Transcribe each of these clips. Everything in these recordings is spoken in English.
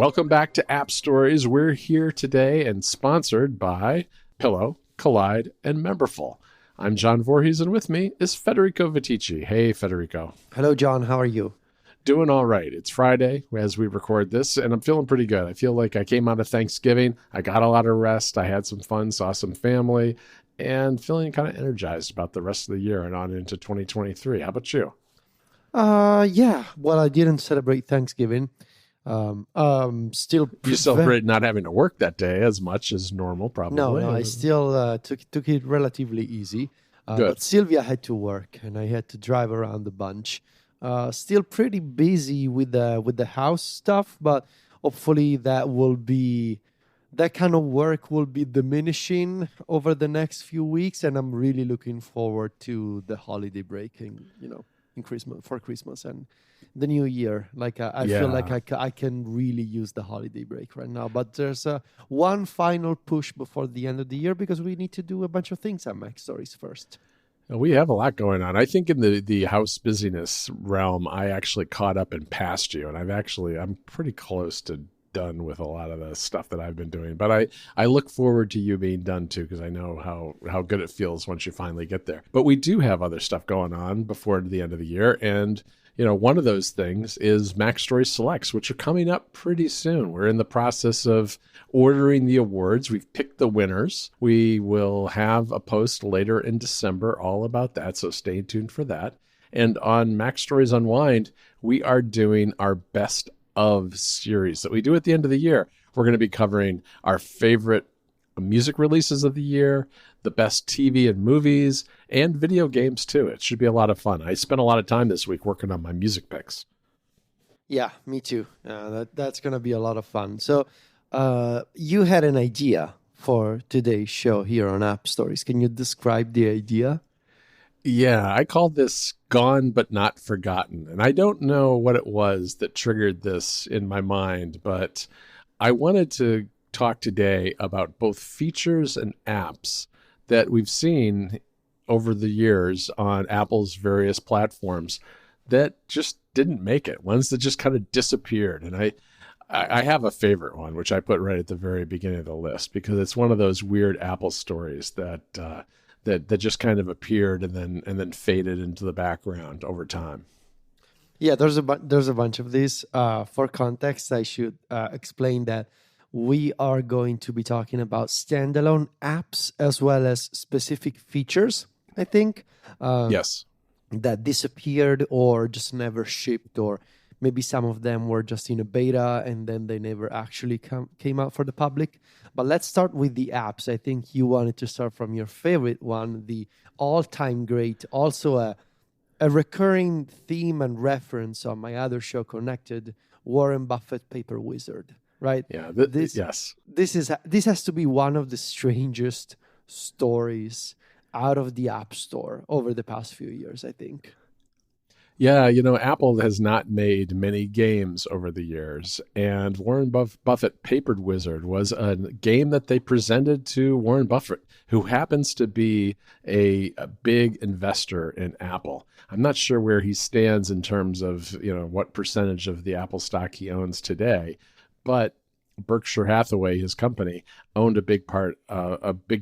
Welcome back to App Stories. We're here today and sponsored by Pillow, Collide, and Memberful. I'm John Voorhees, and with me is Federico Viticci. Hey, Federico. Hello, John. How are you? Doing all right. It's Friday as we record this, and I'm feeling pretty good. I feel like I came out of Thanksgiving. I got a lot of rest. I had some fun, saw some family, and feeling kind of energized about the rest of the year and on into 2023. How about you? Yeah. Well, I didn't celebrate Thanksgiving. Still, You celebrate not having to work that day as much as normal, probably. No. I still took it relatively easy. But Sylvia had to work, and I had to drive around a bunch. Still pretty busy with the house stuff, but hopefully that kind of work will be diminishing over the next few weeks, and I'm really looking forward to the holiday break in Christmas and the new year. I feel like I can really use the holiday break right now, but there's one final push before the end of the year because we need to do a bunch of things at Mac Stories first. We have a lot going on. I think in the house busyness realm, I actually caught up and passed you, and I'm pretty close to done with a lot of the stuff that I've been doing. But I look forward to you being done too, because I know how good it feels once you finally get there. But we do have other stuff going on before the end of the year, and one of those things is Mac Story Selects, which are coming up pretty soon. We're in the process of ordering the awards. We've picked the winners. We will have a post later in December all about that, so stay tuned for that. And on Mac Stories Unwind, we are doing our best of series that we do at the end of the year. We're going to be covering our favorite music releases of the year, the best TV and movies, and video games too. It should be a lot of fun. I spent a lot of time this week working on my music picks. Yeah, me too. That's going to be a lot of fun. So you had an idea for today's show here on App Stories. Can you describe the idea? Yeah, I called this Gone But Not Forgotten. And I don't know what it was that triggered this in my mind, but I wanted to talk today about both features and apps that we've seen over the years on Apple's various platforms that just didn't make it, ones that just kind of disappeared. And I have a favorite one, which I put right at the very beginning of the list, because it's one of those weird Apple stories that just kind of appeared and then faded into the background over time. Yeah, there's a bunch of these. For context, I should explain that we are going to be talking about standalone apps as well as specific features, I think. Yes. That disappeared or just never shipped, or maybe some of them were just in a beta and then they never actually came out for the public. But let's start with the apps. I think you wanted to start from your favorite one, the all-time great, also a recurring theme and reference on my other show, Connected, Warren Buffett Paper Wizard, right? Yeah, yes. This has to be one of the strangest stories out of the App Store over the past few years, I think. Yeah, Apple has not made many games over the years, and Warren Buffett Papered Wizard was a game that they presented to Warren Buffett, who happens to be a big investor in Apple. I'm not sure where he stands in terms of, what percentage of the Apple stock he owns today, but Berkshire Hathaway, his company, owned a big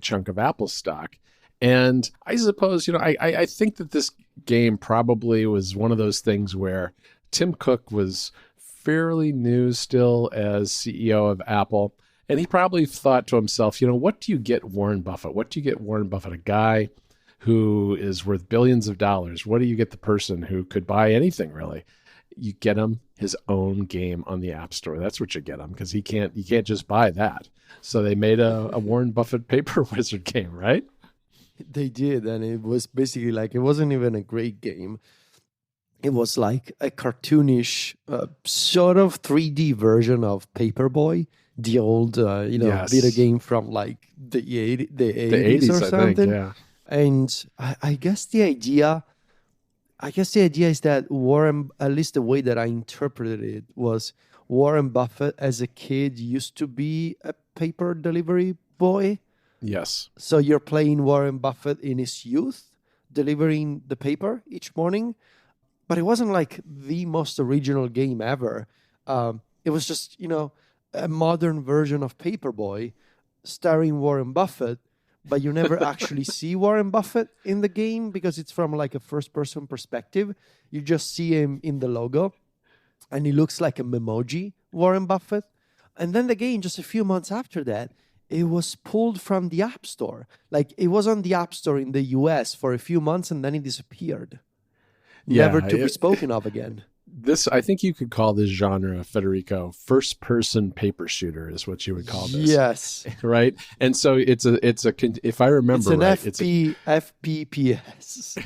chunk of Apple stock. And I suppose, I think that this game probably was one of those things where Tim Cook was fairly new still as CEO of Apple. And he probably thought to himself, what do you get Warren Buffett? What do you get Warren Buffett? A guy who is worth billions of dollars. What do you get the person who could buy anything, really? You get him his own game on the App Store. That's what you get him, because you can't just buy that. So they made a Warren Buffett Paper Wizard game, right? They did, and it was basically it wasn't even a great game. It was like a cartoonish, sort of 3D version of Paperboy, the old, Yes. video game from the 80s or something. I think, yeah. And I guess the idea is that Warren, at least the way that I interpreted it, was Warren Buffett as a kid used to be a paper delivery boy. Yes. So you're playing Warren Buffett in his youth, delivering the paper each morning. But it wasn't like the most original game ever. It was just, a modern version of Paperboy starring Warren Buffett, but you never actually see Warren Buffett in the game because it's from like a first-person perspective. You just see him in the logo, and he looks like a memoji, Warren Buffett. And then the game, just a few months after that, it was pulled from the App Store. Like, it was on the App Store in the US for a few months, and then it disappeared. Never to be spoken of again. This, I think you could call this genre, Federico, first-person paper shooter is what you would call this. Yes. Right? And so it's a if I remember right, it's an FPPS.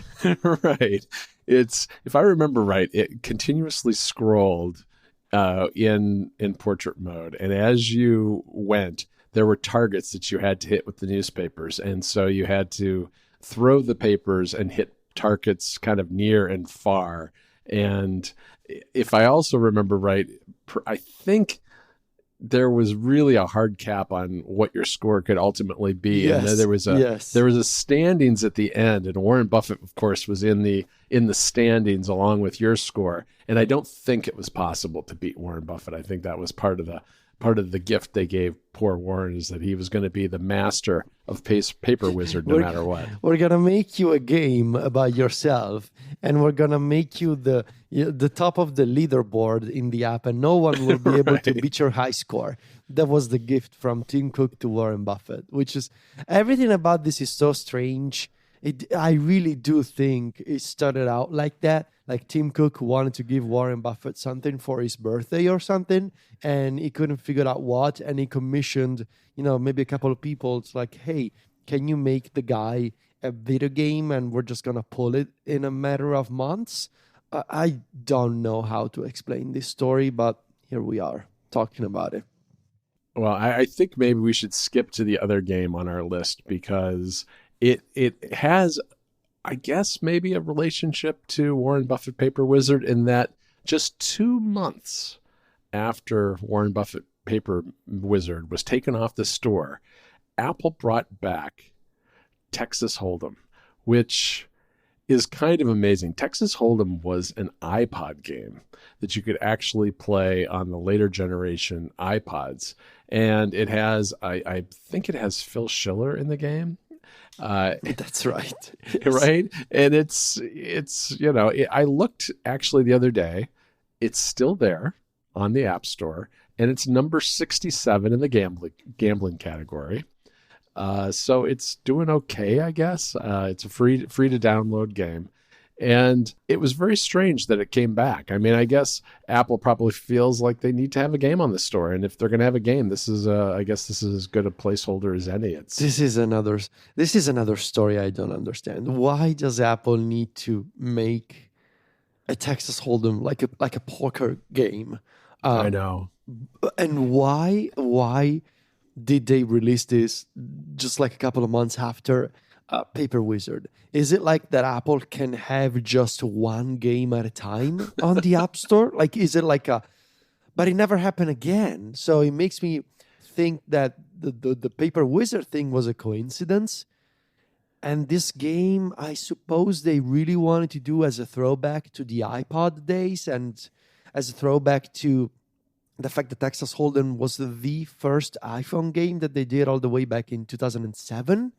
Right. It's, if I remember right, it continuously scrolled in portrait mode, and as you went, there were targets that you had to hit with the newspapers, and so you had to throw the papers and hit targets kind of near and far. And if I also remember right, I think there was really a hard cap on what your score could ultimately be. Yes, and there was a standings at the end, and Warren Buffett, of course, was in the standings along with your score. And I don't think it was possible to beat Warren Buffett. I think that was part of the gift they gave poor Warren, is that he was going to be the master of paper wizard no matter what. We're going to make you a game about yourself, and we're going to make you the top of the leaderboard in the app, and no one will be able to beat your high score. That was the gift from Tim Cook to Warren Buffett, which is, everything about this is so strange. I really do think it started out like that. Like, Tim Cook wanted to give Warren Buffett something for his birthday or something, and he couldn't figure out what, and he commissioned, maybe a couple of people. It's like, hey, can you make the guy a video game, and we're just going to pull it in a matter of months? I don't know how to explain this story, but here we are talking about it. Well, I think maybe we should skip to the other game on our list, because it has, I guess, maybe a relationship to Warren Buffett Paper Wizard, in that just 2 months after Warren Buffett Paper Wizard was taken off the store, Apple brought back Texas Hold'em, which is kind of amazing. Texas Hold'em was an iPod game that you could actually play on the later generation iPods. And it has, I think it has Phil Schiller in the game. That's right. Right. And it's I looked actually the other day, it's still there on the App Store, and it's number 67 in the gambling category. So it's doing okay, I guess. It's a free to download game. And it was very strange that it came back. I mean, I guess Apple probably feels like they need to have a game on the store. And if they're going to have a game, I guess this is as good a placeholder as any. This is another story I don't understand. Why does Apple need to make a Texas Hold'em like a poker game? I know. And why did they release this just like a couple of months after Paper Wizard? Is it like that Apple can have just one game at a time on the App Store? Like, is it like but it never happened again. So it makes me think that the Paper Wizard thing was a coincidence. And this game, I suppose they really wanted to do as a throwback to the iPod days, and as a throwback to the fact that Texas Hold'em was the first iPhone game that they did all the way back in 2007.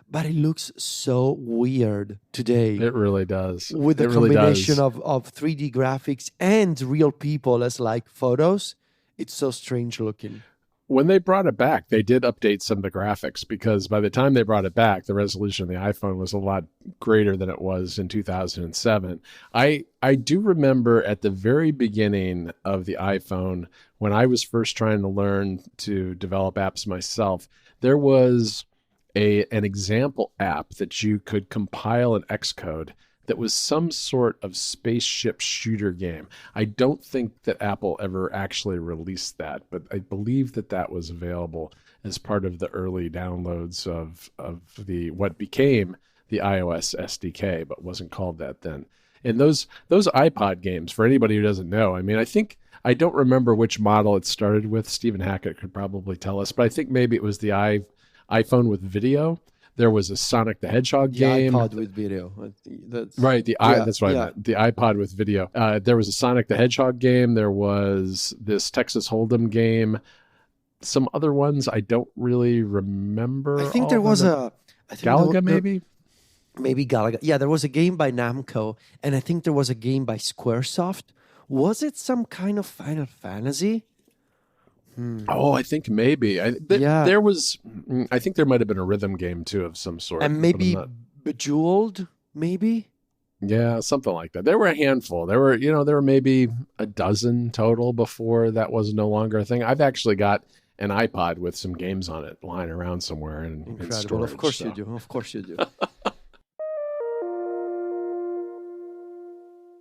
But it looks so weird today. It really does. With the combination of 3D graphics and real people as like photos. It's so strange looking. When they brought it back, they did update some of the graphics, because by the time they brought it back, the resolution of the iPhone was a lot greater than it was in 2007. I do remember at the very beginning of the iPhone, when I was first trying to learn to develop apps myself, there was an example app that you could compile in Xcode that was some sort of spaceship shooter game. I don't think that Apple ever actually released that, but I believe that was available as part of the early downloads of the what became the iOS SDK, but wasn't called that then. And those iPod games, for anybody who doesn't know, I mean, I don't remember which model it started with. Stephen Hackett could probably tell us, but I think maybe it was the iPhone with video There was a Sonic the Hedgehog The game. iPod with video. That's That's what I meant. The iPod with video. There was a Sonic the Hedgehog game. There was this Texas Hold'em game. Some other ones I don't really remember. I think there was Galaga, maybe? Maybe Galaga. Yeah, there was a game by Namco, and I think there was a game by Squaresoft. Was it some kind of Final Fantasy? Oh, I think maybe. There was. I think there might have been a rhythm game too of some sort, and maybe Bejeweled, maybe. Yeah, something like that. There were a handful. There were maybe a dozen total before that was no longer a thing. I've actually got an iPod with some games on it lying around somewhere in storage. Of course you do. Of course you do.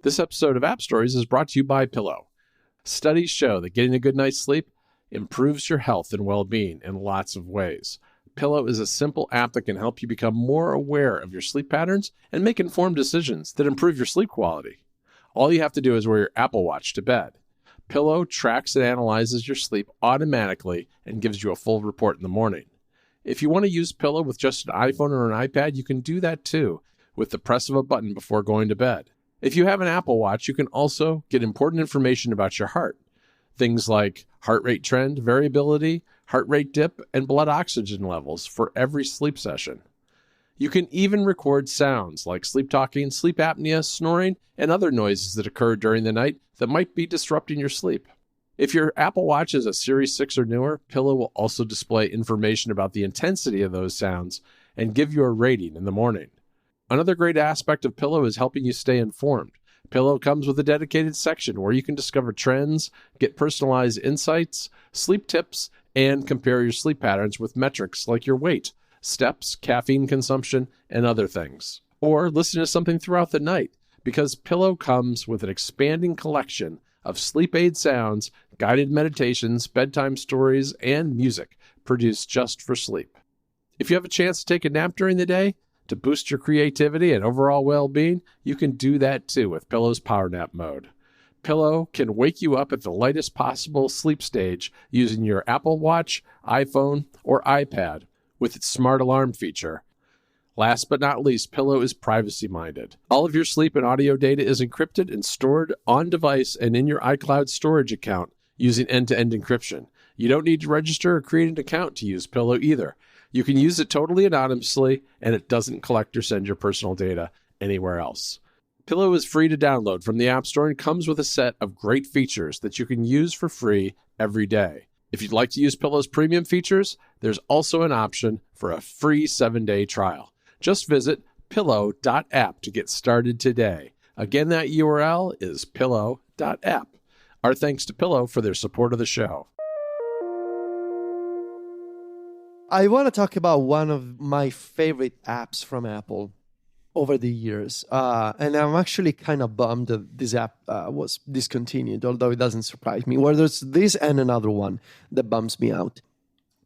This episode of App Stories is brought to you by Pillow. Studies show that getting a good night's sleep improves your health and well-being in lots of ways. Pillow is a simple app that can help you become more aware of your sleep patterns and make informed decisions that improve your sleep quality. All you have to do is wear your Apple Watch to bed. Pillow tracks and analyzes your sleep automatically and gives you a full report in the morning. If you want to use Pillow with just an iPhone or an iPad, you can do that too, with the press of a button before going to bed. If you have an Apple Watch, you can also get important information about your heart. Things like heart rate trend, variability, heart rate dip, and blood oxygen levels for every sleep session. You can even record sounds like sleep talking, sleep apnea, snoring, and other noises that occur during the night that might be disrupting your sleep. If your Apple Watch is a Series 6 or newer, Pillow will also display information about the intensity of those sounds and give you a rating in the morning. Another great aspect of Pillow is helping you stay informed. Pillow comes with a dedicated section where you can discover trends, get personalized insights, sleep tips, and compare your sleep patterns with metrics like your weight, steps, caffeine consumption, and other things. Or listen to something throughout the night, because Pillow comes with an expanding collection of sleep aid sounds, guided meditations, bedtime stories, and music produced just for sleep. If you have a chance to take a nap during the day, to boost your creativity and overall well-being, you can do that too with Pillow's Power Nap mode. Pillow can wake you up at the lightest possible sleep stage using your Apple Watch, iPhone, or iPad with its smart alarm feature. Last but not least, Pillow is privacy-minded. All of your sleep and audio data is encrypted and stored on device and in your iCloud storage account using end-to-end encryption. You don't need to register or create an account to use Pillow either. You can use it totally anonymously, and it doesn't collect or send your personal data anywhere else. Pillow is free to download from the App Store and comes with a set of great features that you can use for free every day. If you'd like to use Pillow's premium features, there's also an option for a free 7-day trial. Just visit pillow.app to get started today. Again, that URL is pillow.app. Our thanks to Pillow for their support of the show. I want to talk about one of my favorite apps from Apple over the years. And I'm actually kind of bummed that this app was discontinued, although it doesn't surprise me. Well, there's this and another one that bums me out.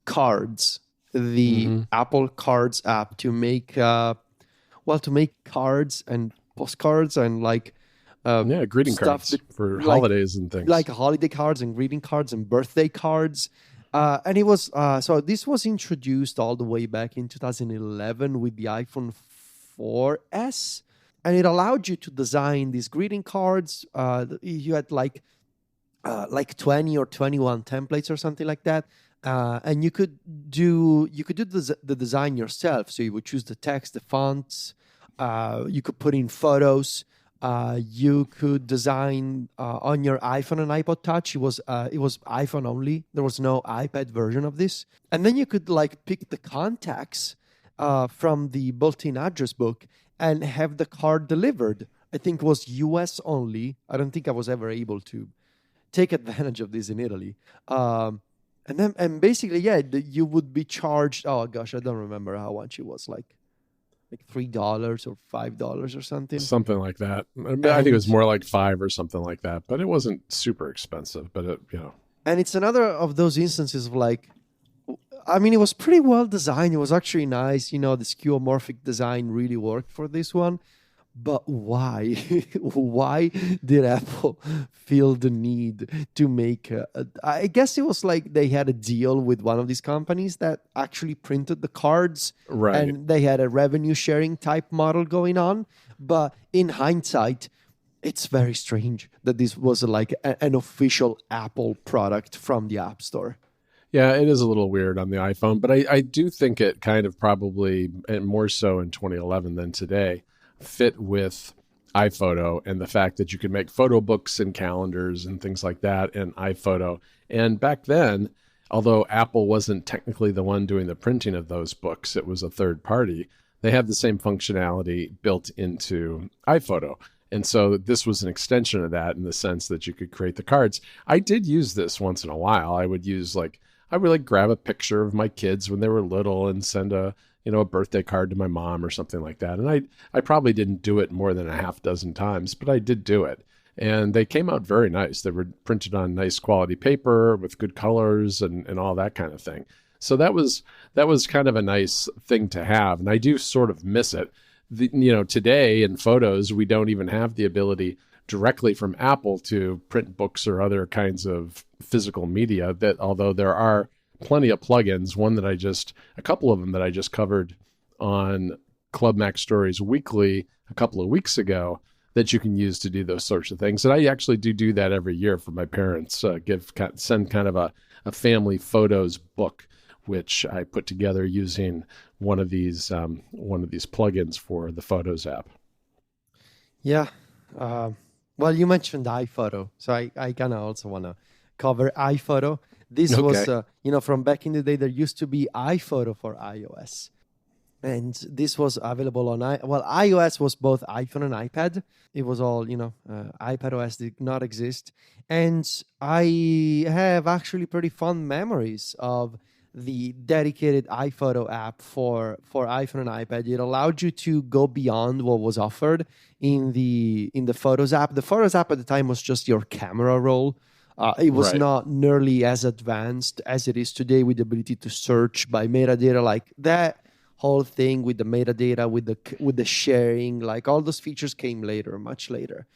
Cards. The Apple Cards app to make cards and postcards and greeting cards for holidays and things. Like holiday cards and greeting cards and birthday cards. And it was so this was introduced all the way back in 2011 with the iPhone 4S, and it allowed you to design these greeting cards. You had like 20 or 21 templates or something like that, and you could do the design yourself. So you would choose the text, the fonts. You could put in photos. You could design on your iPhone and iPod Touch. It was iPhone only. There was no iPad version of this. And then you could pick the contacts from the built-in address book and have the card delivered. I think it was US only. I don't think I was ever able to take advantage of this in Italy. And basically, you would be charged. Oh gosh, I don't remember how much it was. Like $3 or $5 or something like that. I think it was more like $5 or something like that, but it wasn't super expensive. But it. And it's another of those instances of it was pretty well designed. It was actually nice. The skeuomorphic design really worked for this one, But why? Why did Apple feel the need to make I guess it was like they had a deal with one of these companies that actually printed the cards, Right. and they had a revenue sharing type model going on. But in hindsight, it's very strange that this was like an official Apple product from the App Store. Yeah, it is a little weird on the iPhone, but I do think it kind of probably, and more so in 2011 than today, fit with iPhoto and the fact that you could make photo books and calendars and things like that in iPhoto. And back then, although Apple wasn't technically the one doing the printing of those books, it was a third party, they had the same functionality built into iPhoto. And so this was an extension of that in the sense that you could create the cards. I did use this once in a while. I would like grab a picture of my kids when they were little and send a birthday card to my mom or something like that. And I probably didn't do it more than a half dozen times, but I did do it. And they came out very nice. They were printed on nice quality paper with good colors and all that kind of thing. So that was kind of a nice thing to have. And I do sort of miss it. Today in photos, we don't even have the ability directly from Apple to print books or other kinds of physical media, that although there are plenty of plugins, a couple of them that I just covered on Club Mac Stories Weekly a couple of weeks ago, that you can use to do those sorts of things. And I actually do that every year for my parents, send kind of a family photos book, which I put together using one of these plugins for the Photos app. Yeah. Well, you mentioned iPhoto, so I kind of also want to cover iPhoto. This Okay. was, from back in the day, there used to be iPhoto for iOS. And this was available on, iOS was both iPhone and iPad. It was all, iPadOS did not exist. And I have actually pretty fond memories of the dedicated iPhoto app for iPhone and iPad. It allowed you to go beyond what was offered in the Photos app. The Photos app at the time was just your camera roll. It was Right. not nearly as advanced as it is today, with the ability to search by metadata, like that whole thing with the metadata, with the sharing, like all those features came later, much later.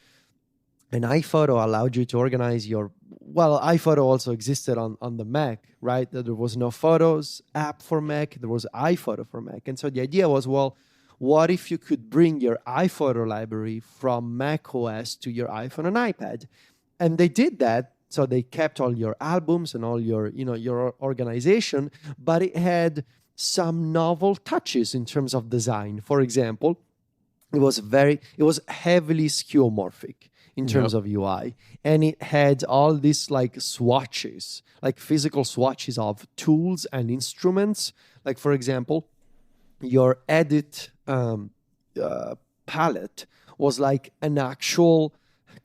And iPhoto allowed you to organize iPhoto also existed on the Mac, right? There was no Photos app for Mac, there was iPhoto for Mac. And so the idea was, well, what if you could bring your iPhoto library from Mac OS to your iPhone and iPad? And they did that. So they kept all your albums and all your organization, but it had some novel touches in terms of design. For example, it was heavily skeuomorphic in terms of UI. And it had all these like swatches, like physical swatches of tools and instruments. Like, for example, your edit palette was like an actual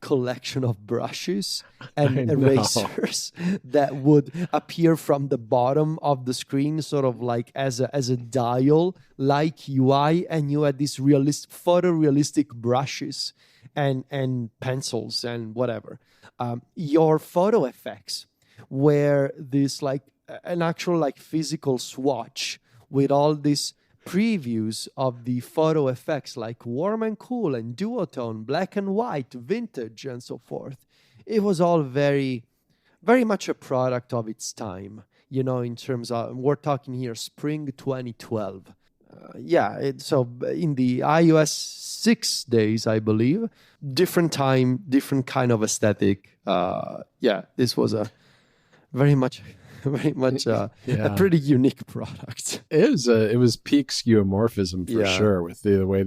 collection of brushes and erasers that would appear from the bottom of the screen, sort of like as a dial like UI, and you had these photorealistic brushes and pencils and whatever. Your photo effects were this like an actual like physical swatch with all these previews of the photo effects, like warm and cool and duotone, black and white, vintage, and so forth. It was all very, very much a product of its time, in terms of, we're talking here spring 2012. So in the iOS 6 days, I believe, different time, different kind of aesthetic. This was a very much a pretty unique product. It was peak skeuomorphism for sure, with the way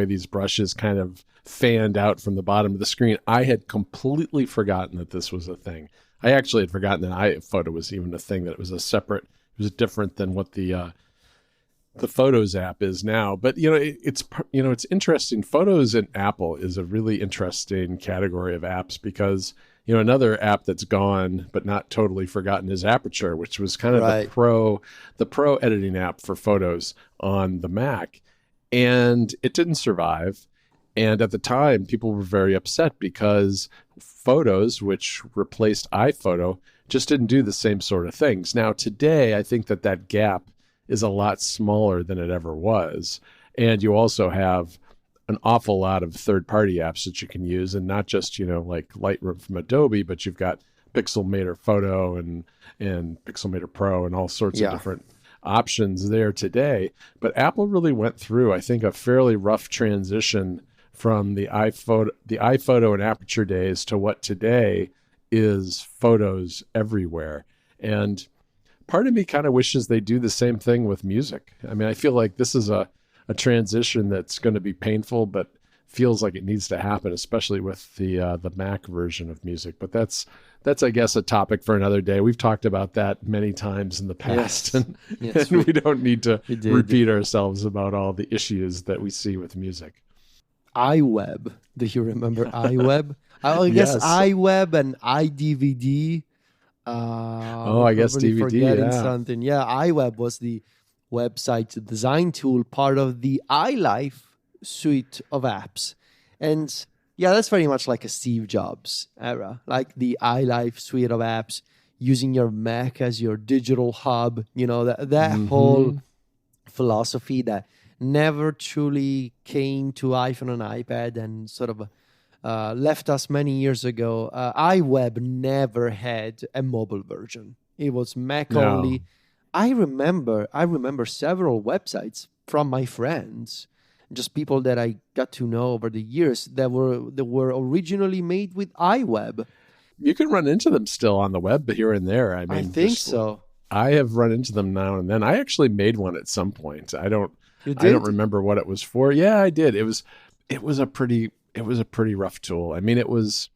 these brushes kind of fanned out from the bottom of the screen. I had completely forgotten that this was a thing. I actually had forgotten that iPhoto was even a thing, that it was different than what the Photos app is now. But it's interesting. Photos in Apple is a really interesting category of apps, because another app that's gone but not totally forgotten is Aperture, which was kind of the pro editing app for photos on the Mac, and it didn't survive. And at the time, people were very upset because Photos, which replaced iPhoto, just didn't do the same sort of things. Now, today, I think that gap is a lot smaller than it ever was. And you also have an awful lot of third-party apps that you can use, and not just, like Lightroom from Adobe, but you've got Pixelmator Photo and Pixelmator Pro and all sorts of different options there today. But Apple really went through, I think, a fairly rough transition from the iPhoto and Aperture days to what today is photos everywhere. And part of me kind of wishes they do the same thing with music. I mean, I feel like this is a transition that's going to be painful, but feels like it needs to happen, especially with the Mac version of music. But that's I guess a topic for another day. We've talked about that many times in the past, and we don't need to repeat ourselves about all the issues that we see with music. iWeb. Do you remember iWeb? I guess iWeb and iDVD. I guess DVD. Forgetting something. Yeah, iWeb was the website design tool, part of the iLife suite of apps. And yeah, that's very much like a Steve Jobs era, like the iLife suite of apps, using your Mac as your digital hub, that whole philosophy that never truly came to iPhone and iPad and sort of left us many years ago. iWeb never had a mobile version. It was Mac only. I remember several websites from my friends, just people that I got to know over the years that were originally made with iWeb. You can run into them still on the web here and there. I mean, I think so. I have run into them now and then. I actually made one at some point. I don't remember what it was for. Yeah, I did. It was a pretty rough tool. I mean, it was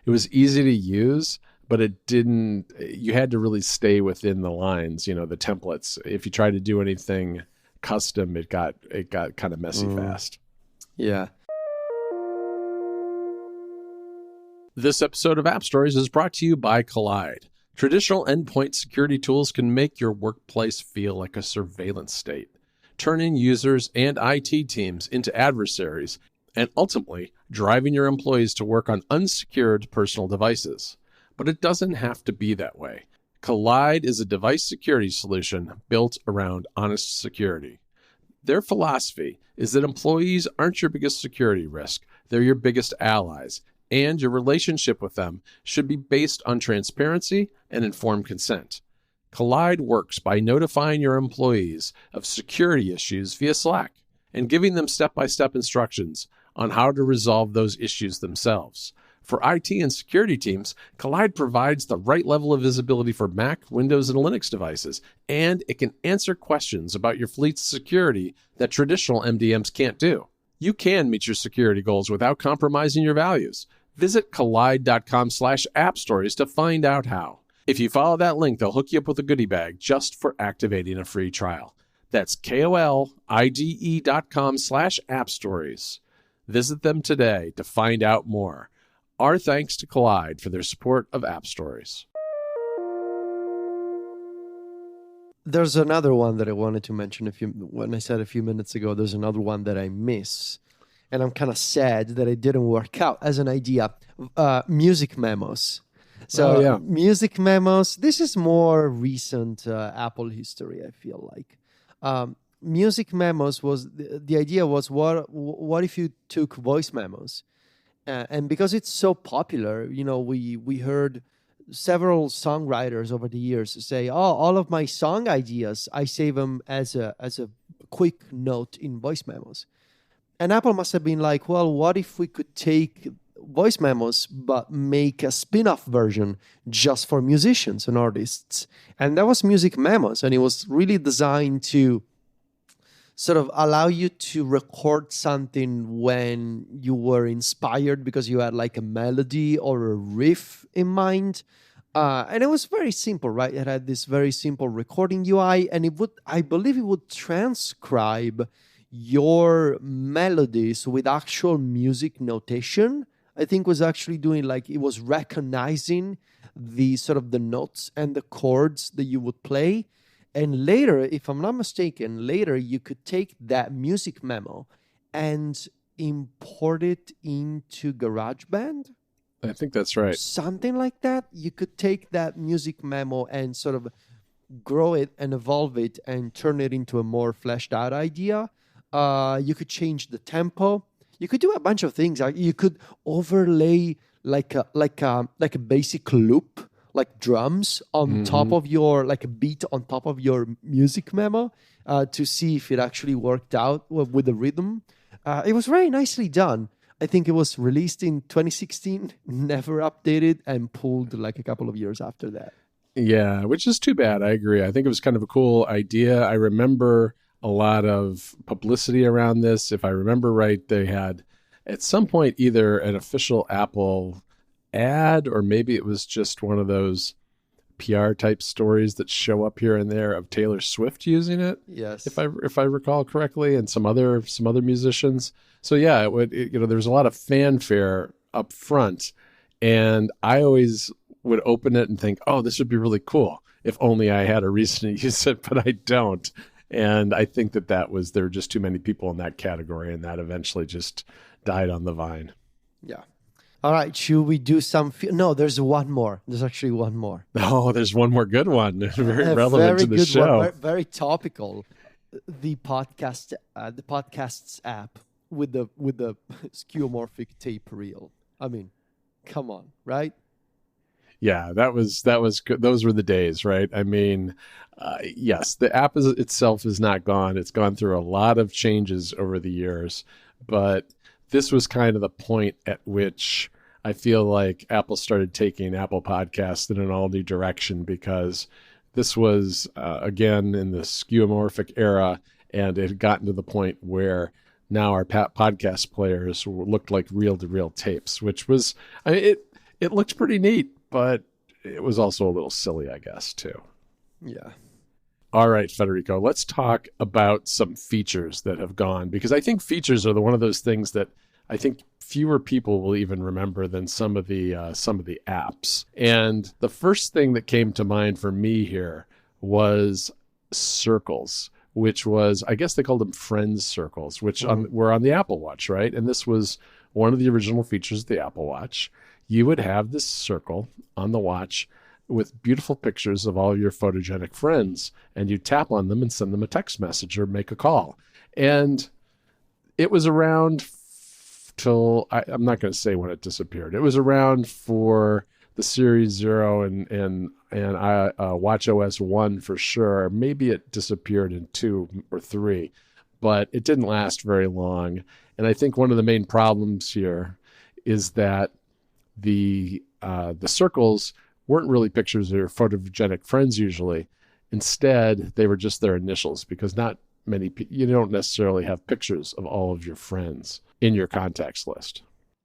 easy to use, but you had to really stay within the lines, the templates. If you tried to do anything custom, it got kind of messy fast. Yeah. This episode of App Stories is brought to you by Collide. Traditional endpoint security tools can make your workplace feel like a surveillance state, turning users and IT teams into adversaries, and ultimately driving your employees to work on unsecured personal devices. But it doesn't have to be that way. Collide is a device security solution built around honest security. Their philosophy is that employees aren't your biggest security risk, they're your biggest allies, and your relationship with them should be based on transparency and informed consent. Collide works by notifying your employees of security issues via Slack and giving them step-by-step instructions on how to resolve those issues themselves. For IT and security teams, Collide provides the right level of visibility for Mac, Windows, and Linux devices, and it can answer questions about your fleet's security that traditional MDMs can't do. You can meet your security goals without compromising your values. Visit collide.com/appstories to find out how. If you follow that link, they'll hook you up with a goodie bag just for activating a free trial. That's KOLIDE.com/appstories. Visit them today to find out more. Our thanks to Collide for their support of App Stories. There's another one that I wanted to mention when I said a few minutes ago, there's another one that I miss. And I'm kind of sad that it didn't work out as an idea. Music memos. So music memos, this is more recent Apple history, I feel like. Music memos was, the idea was, what if you took voice memos? And because it's so popular, we heard several songwriters over the years say, all of my song ideas, I save them as a quick note in voice memos. And Apple must have been like, well, what if we could take voice memos but make a spin-off version just for musicians and artists? And that was Music Memos, and it was really designed to sort of allow you to record something when you were inspired because you had like a melody or a riff in mind. And it was very simple, right? It had this very simple recording UI, and I believe it would transcribe your melodies with actual music notation. I think was actually doing it was recognizing the sort of the notes and the chords that you would play. And later, if I'm not mistaken, you could take that music memo and import it into GarageBand. I think that's right. Something like that. You could take that music memo and sort of grow it and evolve it and turn it into a more fleshed out idea. You could change the tempo. you could do a bunch of things. You could overlay like a basic loop, like drums on top of your, like a beat on top of your music memo, to see if it actually worked out with the rhythm. It was very nicely done. I think it was released in 2016, never updated, and pulled like a couple of years after that. Yeah, which is too bad. I agree. I think it was kind of a cool idea. I remember a lot of publicity around this. If I remember right, they had at some point either an official Apple ad, or maybe it was just one of those PR type stories that show up here and there of Taylor Swift using it. Yes, if I recall correctly, and some other musicians. So yeah, there was a lot of fanfare up front, and I always would open it and think, oh, this would be really cool if only I had a reason to use it, but I don't. And I think there were just too many people in that category, and that eventually just died on the vine. Yeah. All right, should we do some? No, there's one more. There's actually one more. Oh, there's one more good one. Very relevant to the show. One, very topical. The podcast's app with the skeuomorphic tape reel. I mean, come on, right? Yeah, that was good. Those were the days, right? I mean, yes, the app itself is not gone. It's gone through a lot of changes over the years, but this was kind of the point at which I feel like Apple started taking Apple Podcasts in an all new direction, because this was, again, in the skeuomorphic era, and it had gotten to the point where now our podcast players looked like reel-to-reel tapes, which was, I mean, it looked pretty neat, but it was also a little silly, I guess, too. Yeah. All right, Federico, let's talk about some features that have gone, because I think features are one of those things that I think fewer people will even remember than some of the apps. And the first thing that came to mind for me here was circles, which was, I guess they called them friends circles, which were on the Apple Watch, right? And this was one of the original features of the Apple Watch. You would have this circle on the watch with beautiful pictures of all your photogenic friends, and you tap on them and send them a text message or make a call. And it was around till, I'm not going to say when it disappeared. It was around for the Series 0 and Watch OS 1 for sure. Maybe it disappeared in 2 or 3, but it didn't last very long. And I think one of the main problems here is that the circles weren't really pictures of your photogenic friends usually. Instead, they were just their initials, because not many you don't necessarily have pictures of all of your friends in your contacts list.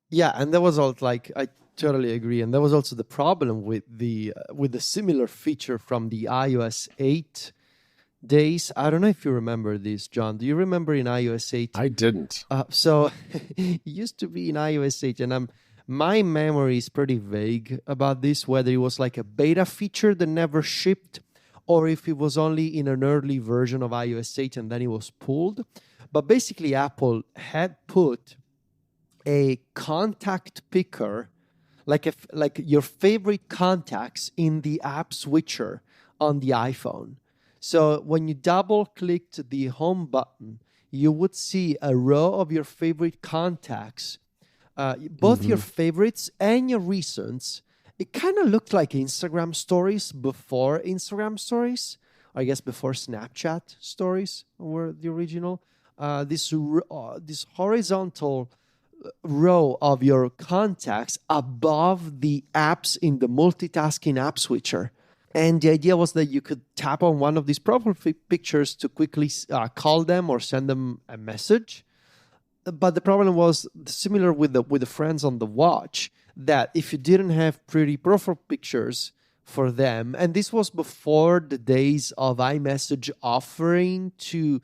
Yeah, and there was also, like, I totally agree. And there was also the problem with the similar feature from the iOS 8 days. I don't know if you remember this, John. Do you remember in iOS 8? I didn't. So it used to be in iOS 8, and my memory is pretty vague about this, whether it was like a beta feature that never shipped, or if it was only in an early version of iOS 8 and then it was pulled. But basically, Apple had put a contact picker, like your favorite contacts, in the app switcher on the iPhone. So when you double-clicked the home button, you would see a row of your favorite contacts, both your favorites and your recents. It kind of looked like Instagram stories before Instagram stories. I guess before Snapchat stories were the original. This horizontal row of your contacts above the apps in the multitasking app switcher. And the idea was that you could tap on one of these profile pictures to quickly call them or send them a message. But the problem was similar with the friends on the watch, that if you didn't have pretty profile pictures for them, and this was before the days of iMessage offering to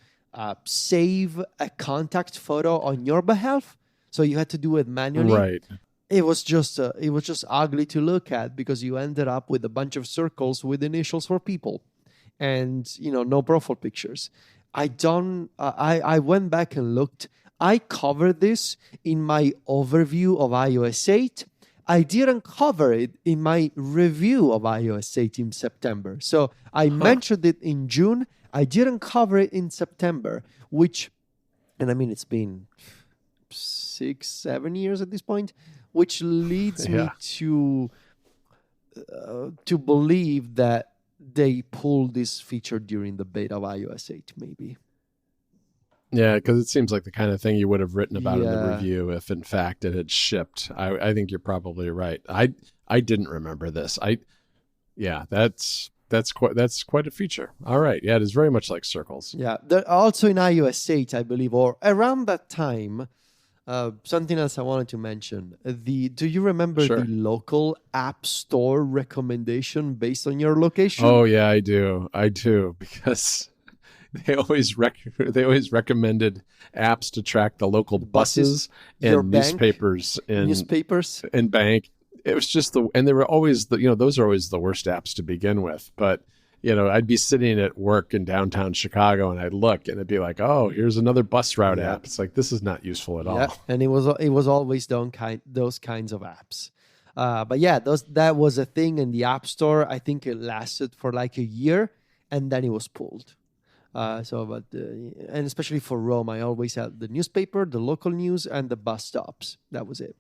save a contact photo on your behalf, so you had to do it manually. Right. It was just ugly to look at, because you ended up with a bunch of circles with initials for people, and no profile pictures. I went back and looked. I covered this in my overview of iOS 8. I didn't cover it in my review of iOS 8 in September. So I mentioned it in June. I didn't cover it in September, and I mean, it's been 6, 7 years at this point, which leads me Yeah. to believe that they pulled this feature during the beta of iOS 8, maybe. Yeah, because it seems like the kind of thing you would have written about in the Yeah. review if, in fact, it had shipped. I think you're probably right. I didn't remember this. Yeah, that's quite a feature. All right, yeah, it is very much like circles. Yeah. Also in iOS 8, I believe, or around that time, something else I wanted to mention. Do you remember the Sure. local app store recommendation based on your location? Oh yeah, I do because they always recommended apps to track the local Buses, buses your and bank, newspapers newspapers. in bank. It was just and they were always those are always the worst apps to begin with. But I'd be sitting at work in downtown Chicago and I'd look and it'd be like, oh, here's another bus route Yeah. app. It's like, this is not useful at Yeah, all. and it was always those kinds of apps. But yeah, that was a thing in the App Store. I think it lasted for like a year, and then it was pulled. And especially for Rome, I always had the newspaper, the local news, and the bus stops. That was it.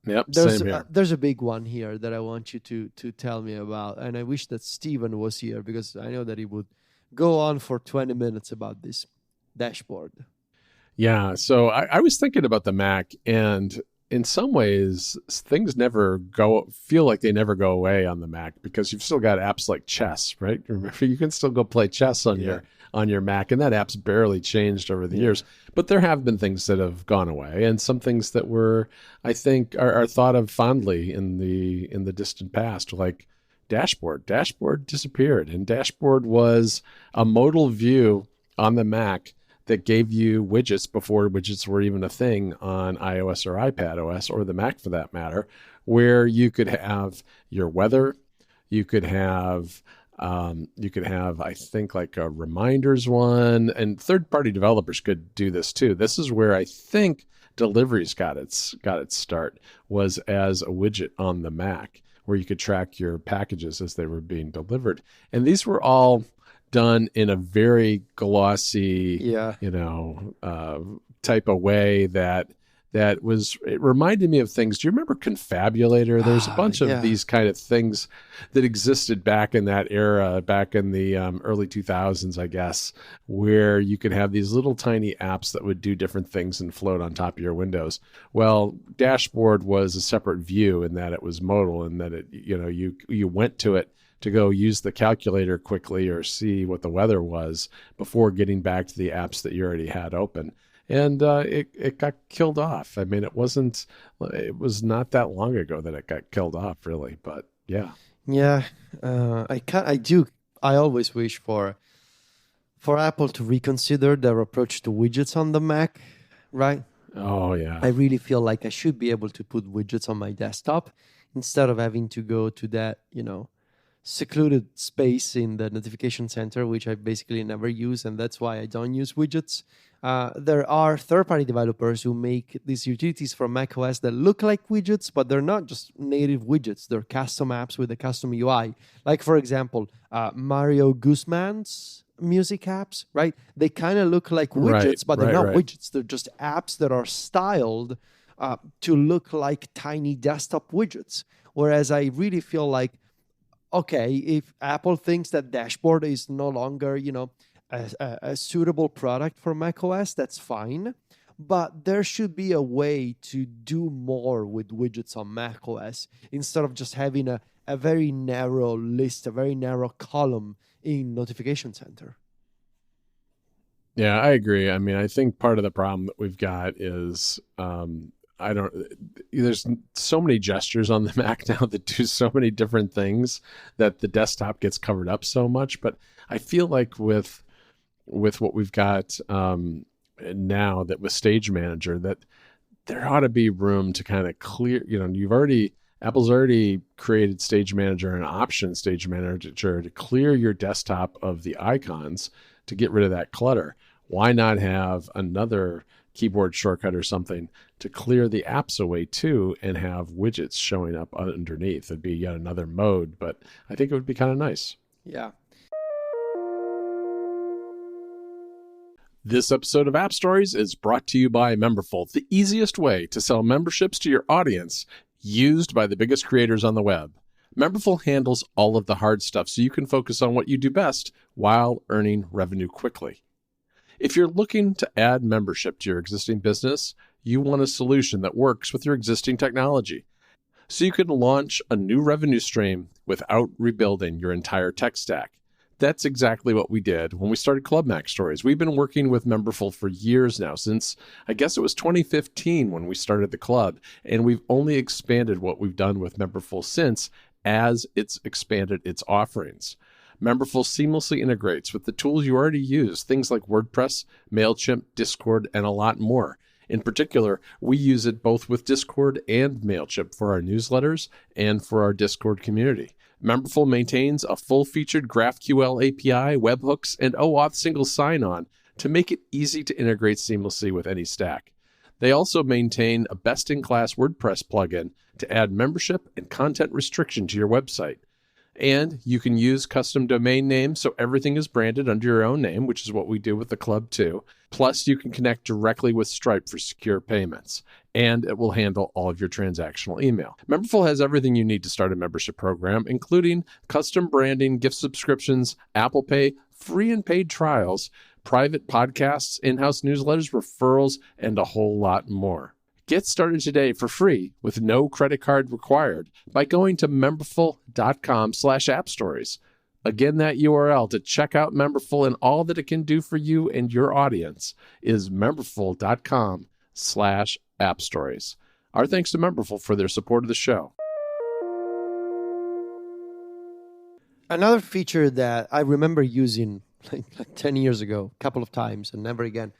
Yep, There's same here. there's a big one here that I want you to tell me about, and I wish that Steven was here because I know that he would go on for 20 minutes about this dashboard. Yeah, so I was thinking about the Mac, and in some ways, things feel like they never go away on the Mac because you've still got apps like chess, right? Remember, you can still go play chess on your Mac, and that app's barely changed over the years. But there have been things that have gone away, and some things that I think, are thought of fondly in the distant past, like Dashboard. Dashboard disappeared, and Dashboard was a modal view on the Mac that gave you widgets before widgets were even a thing on iOS or iPadOS or the Mac for that matter, where you could have your weather, you could have I think like a reminders one, and third-party developers could do this too. This is where I think deliveries got its start, was as a widget on the Mac where you could track your packages as they were being delivered. And these were all done in a very glossy, type of way it reminded me of things. Do you remember Confabulator? There's a bunch of these kind of things that existed back in that era, back in the early 2000s, I guess, where you could have these little tiny apps that would do different things and float on top of your windows. Well, Dashboard was a separate view in that it was modal, and that you went to it to go use the calculator quickly or see what the weather was before getting back to the apps that you already had open. And it got killed off. I mean, it was not that long ago that it got killed off, really. But yeah. Yeah, I always wish for Apple to reconsider their approach to widgets on the Mac, right? Oh, yeah. I really feel like I should be able to put widgets on my desktop instead of having to go to that, secluded space in the notification center, which I basically never use, and that's why I don't use widgets. There are third-party developers who make these utilities for macOS that look like widgets, but they're not just native widgets. They're custom apps with a custom UI. Like, for example, Mario Guzman's music apps, right? They kind of look like widgets, but they're not widgets. They're just apps that are styled to look like tiny desktop widgets. Whereas I really feel like, okay, if Apple thinks that Dashboard is no longer, a suitable product for macOS, that's fine. But there should be a way to do more with widgets on macOS instead of just having a very narrow list, a very narrow column in Notification Center. Yeah, I agree. I mean, I think part of the problem that we've got is there's so many gestures on the Mac now that do so many different things that the desktop gets covered up so much. But I feel like with what we've got now, that with Stage Manager, that there ought to be room to kind of clear, Apple's already created Stage Manager and option Stage Manager to clear your desktop of the icons to get rid of that clutter. Why not have another keyboard shortcut or something to clear the apps away too, and have widgets showing up underneath? It'd be yet another mode, but I think it would be kind of nice. Yeah. This episode of App Stories is brought to you by Memberful, the easiest way to sell memberships to your audience, used by the biggest creators on the web. Memberful handles all of the hard stuff so you can focus on what you do best while earning revenue quickly. If you're looking to add membership to your existing business, you want a solution that works with your existing technology, so you can launch a new revenue stream without rebuilding your entire tech stack. That's exactly what we did when we started Club Mac Stories. We've been working with Memberful for years now, since I guess it was 2015 when we started the club, and we've only expanded what we've done with Memberful since as it's expanded its offerings. Memberful seamlessly integrates with the tools you already use, things like WordPress, MailChimp, Discord, and a lot more. In particular, we use it both with Discord and MailChimp for our newsletters and for our Discord community. Memberful maintains a full-featured GraphQL API, webhooks, and OAuth single sign-on to make it easy to integrate seamlessly with any stack. They also maintain a best-in-class WordPress plugin to add membership and content restriction to your website. And you can use custom domain names so everything is branded under your own name, which is what we do with the club too. Plus, you can connect directly with Stripe for secure payments, and it will handle all of your transactional email. Memberful has everything you need to start a membership program, including custom branding, gift subscriptions, Apple Pay, free and paid trials, private podcasts, in-house newsletters, referrals, and a whole lot more. Get started today for free with no credit card required by going to memberful.com/appstories. Again, that URL to check out Memberful and all that it can do for you and your audience is memberful.com/appstories. Our thanks to Memberful for their support of the show. Another feature that I remember using like 10 years ago, a couple of times and never again,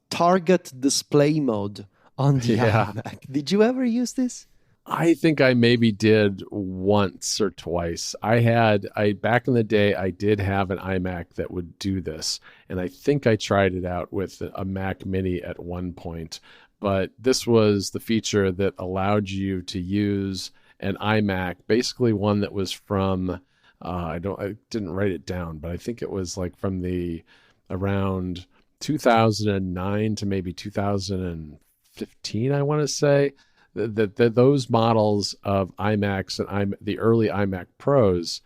target display mode on the iMac. Did you ever use this? I think I maybe did once or twice. Back in the day, I did have an iMac that would do this, and I think I tried it out with a Mac Mini at one point. But this was the feature that allowed you to use an iMac, basically one that was from I didn't write it down, but I think it was like from the around 2009 to maybe 2015, I want to say. Those models of iMacs and the early iMac Pros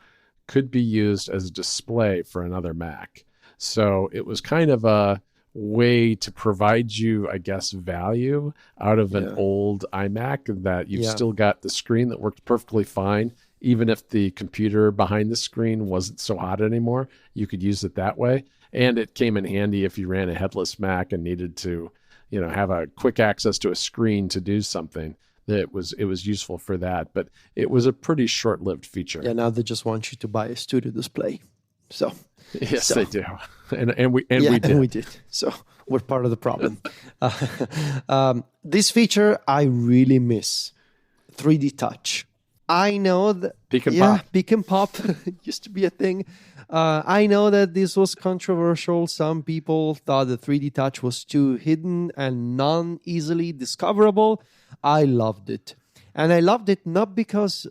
could be used as a display for another Mac. So it was kind of a way to provide you, I guess, value out of an old iMac, that you've still got the screen that worked perfectly fine. Even if the computer behind the screen wasn't so hot anymore, you could use it that way. And it came in handy if you ran a headless Mac and needed to, have a quick access to a screen to do something. It was useful for that, but it was a pretty short-lived feature. Yeah, now they just want you to buy a studio display. So yes, they do, and we did. So we're part of the problem. This feature I really miss: 3D touch. I know that Peek and Pop used to be a thing. I know that this was controversial. Some people thought the 3D touch was too hidden and non-easily discoverable. I loved it. And I loved it not because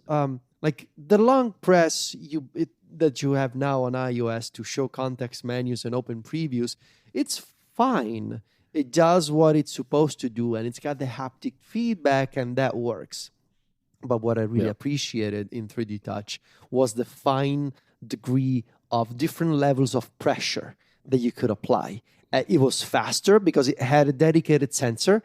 like the long press that you have now on iOS to show context menus and open previews, it's fine. It does what it's supposed to do, and it's got the haptic feedback, and that works. But what I really appreciated in 3D Touch was the fine degree of different levels of pressure that you could apply. It was faster because it had a dedicated sensor.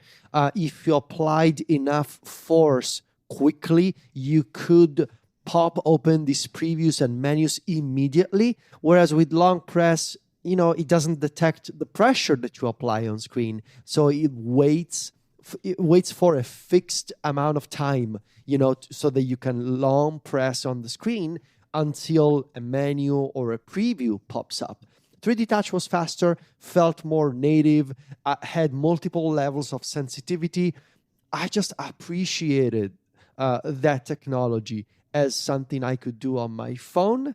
If you applied enough force quickly, you could pop open these previews and menus immediately. Whereas with long press, it doesn't detect the pressure that you apply on screen. So it waits for a fixed amount of time, so that you can long press on the screen until a menu or a preview pops up. 3D Touch was faster, felt more native, had multiple levels of sensitivity. I just appreciated that technology as something I could do on my phone.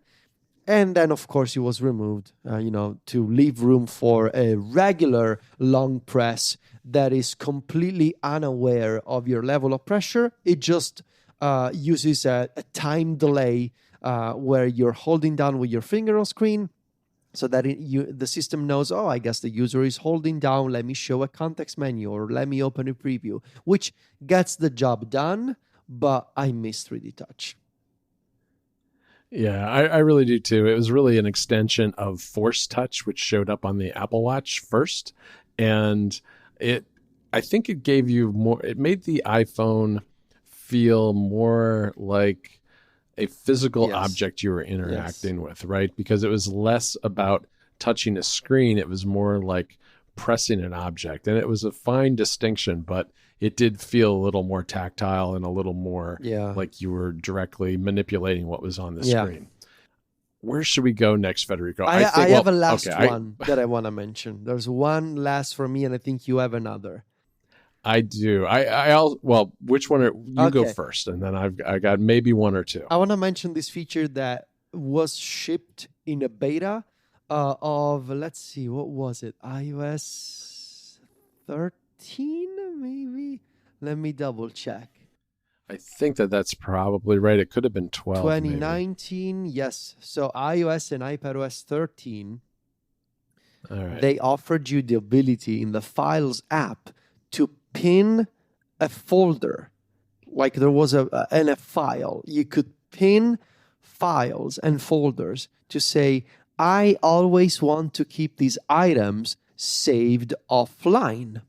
And then, of course, it was removed, to leave room for a regular long press that is completely unaware of your level of pressure. It just uses a time delay where you're holding down with your finger on screen, so that the system knows, oh, I guess the user is holding down, let me show a context menu or let me open a preview, which gets the job done, but I miss 3D Touch. Yeah, I really do too. It was really an extension of Force Touch, which showed up on the Apple Watch first. And I think it gave you more, it made the iPhone feel more like a physical object you were interacting with, right? Because it was less about touching a screen. It was more like pressing an object. And it was a fine distinction, but it did feel a little more tactile and a little more like you were directly manipulating what was on the screen. Where should we go next, Federico? I have a last one that I want to mention. There's one last for me, and I think you have another. I do. Well, which one? You go first, and then I got maybe one or two. I want to mention this feature that was shipped in a beta of, let's see, what was it? iOS 13, maybe? Let me double check. I think that's probably right. It could have been 12. 2019, maybe. Yes. So iOS and iPadOS 13, all right. They offered you the ability in the Files app to pin a folder. Like there was a file. You could pin files and folders to say, I always want to keep these items saved offline,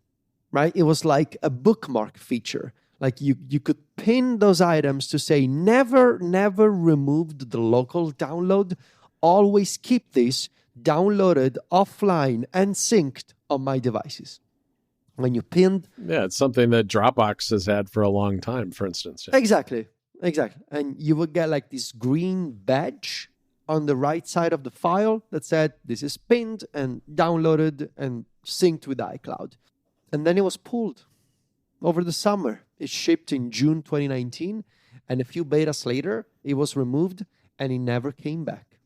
right? It was like a bookmark feature. Like you could pin those items to say, never removed the local download. Always keep this downloaded offline and synced on my devices. When you pinned... Yeah, it's something that Dropbox has had for a long time, for instance. Yeah. Exactly. And you would get like this green badge on the right side of the file that said, this is pinned and downloaded and synced with iCloud. And then it was pulled over the summer. It shipped in June 2019, and a few betas later, it was removed, and it never came back.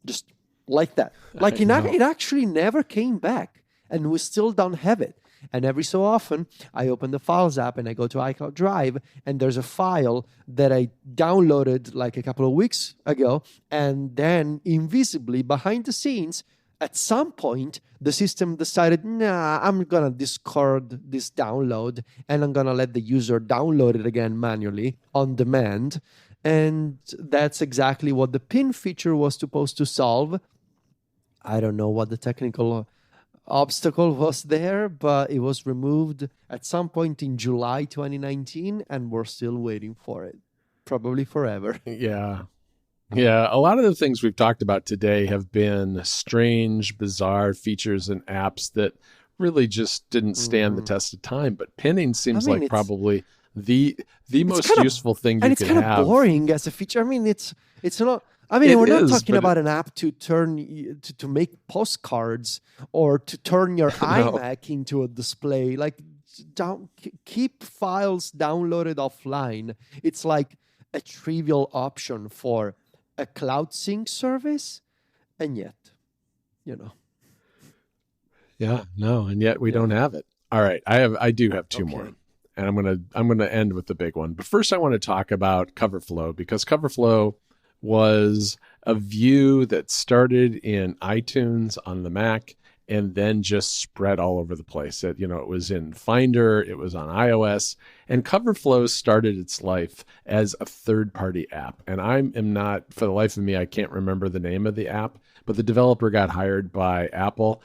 Just like that. Like it actually never came back, and we still don't have it. And every so often, I open the Files app, and I go to iCloud Drive, and there's a file that I downloaded like a couple of weeks ago, and then invisibly, behind the scenes, at some point, the system decided, nah, I'm going to discard this download and I'm going to let the user download it again manually on demand. And that's exactly what the pin feature was supposed to solve. I don't know what the technical obstacle was there, but it was removed at some point in July 2019, and we're still waiting for it. Probably forever. Yeah, a lot of the things we've talked about today have been strange, bizarre features and apps that really just didn't stand the test of time. But pinning seems like probably the most useful thing you could have. And it's kind of boring as a feature. I mean, it's not... I mean, we're not talking about an app to turn to make postcards or to turn your iMac into a display. Like, keep files downloaded offline. It's like a trivial option for a cloud sync service, and yet, and yet we don't have it. All right, I do have two more, and I'm gonna end with the big one. But first, I want to talk about CoverFlow, because CoverFlow was a view that started in iTunes on the Mac and then just spread all over the place. It was in Finder, it was on iOS, and CoverFlow started its life as a third-party app. And I am not, for the life of me, I can't remember the name of the app, but the developer got hired by Apple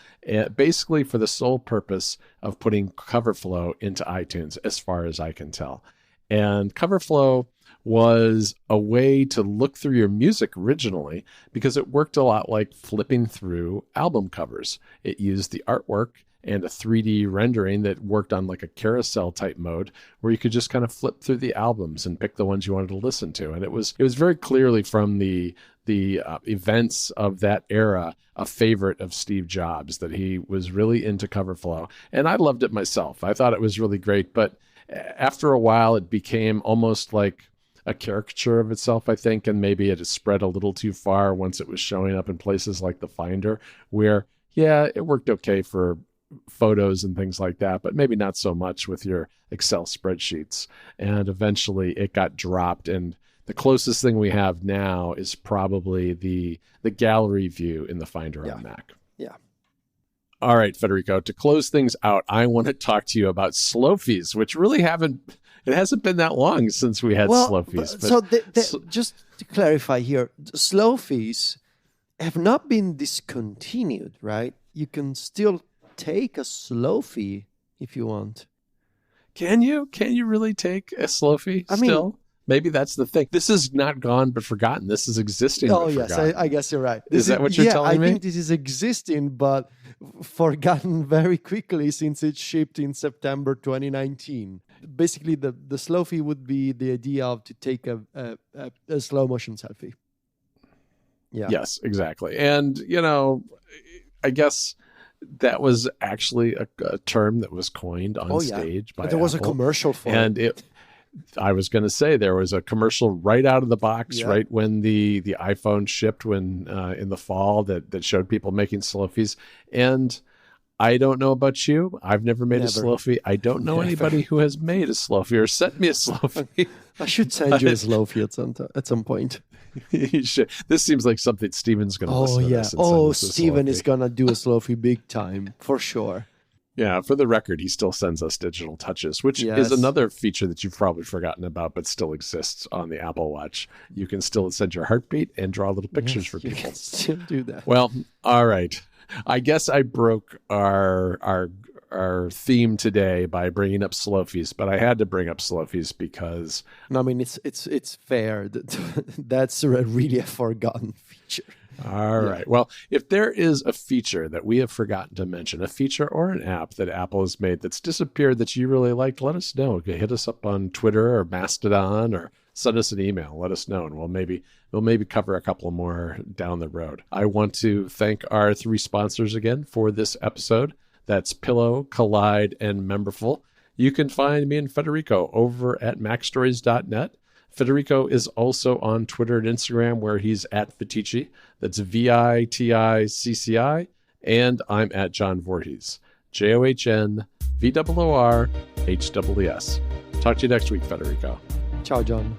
basically for the sole purpose of putting CoverFlow into iTunes, as far as I can tell. And CoverFlow was a way to look through your music originally, because it worked a lot like flipping through album covers. It used the artwork and a 3D rendering that worked on like a carousel type mode, where you could just kind of flip through the albums and pick the ones you wanted to listen to. And it was very clearly from the events of that era a favorite of Steve Jobs, that he was really into CoverFlow. And I loved it myself. I thought it was really great. But after a while, it became almost like a caricature of itself, I think, and maybe it has spread a little too far once it was showing up in places like the Finder, where, it worked okay for photos and things like that, but maybe not so much with your Excel spreadsheets. And eventually it got dropped, and The closest thing we have now is probably the gallery view in the Finder on Mac. Yeah. All right, Federico, to close things out, I want to talk to you about Slofies, which really it hasn't been that long since we had Slofies. So just to clarify here, Slofies have not been discontinued, right? You can still take a Slofie if you want. Can you? Can you really take a Slofie still? Maybe that's the thing. This is not gone but forgotten. This is existing. Oh, yes. I guess you're right. Is that what you're telling me? I think this is existing, but forgotten very quickly since it shipped in September 2019. Basically, the Slofie would be the idea of to take a slow motion selfie. Yeah. Yes, exactly. And, I guess that was actually a term that was coined on stage by There was Apple. A commercial for it. I was going to say there was a commercial right out of the box, right when the iPhone shipped in the fall that showed people making Slofies. And I don't know about you. I've never made a Slofie. I don't know anybody who has made a Slofie or sent me a Slofie. I should send you a Slofie at some point. You should. This seems like something Steven's going to listen to this. Steven is going to do a Slofie big time, for sure. Yeah, for the record, he still sends us digital touches, which is another feature that you've probably forgotten about, but still exists on the Apple Watch. You can still send your heartbeat and draw little pictures for people. You can still do that. Well, all right. I guess I broke our theme today by bringing up Slofies, but I had to bring up Slofies because it's fair. That's really a forgotten feature. All right. Well, if there is a feature that we have forgotten to mention, a feature or an app that Apple has made that's disappeared that you really liked, let us know. Hit us up on Twitter or Mastodon or send us an email. Let us know, and we'll maybe cover a couple more down the road. I want to thank our 3 sponsors again for this episode. That's Pillow, Collide, and Memberful. You can find me and Federico over at MacStories.net. Federico is also on Twitter and Instagram where he's at Viticci. That's VITICCI. And I'm at John Voorhees. JOHNVOORHEES. Talk to you next week, Federico. Ciao, John.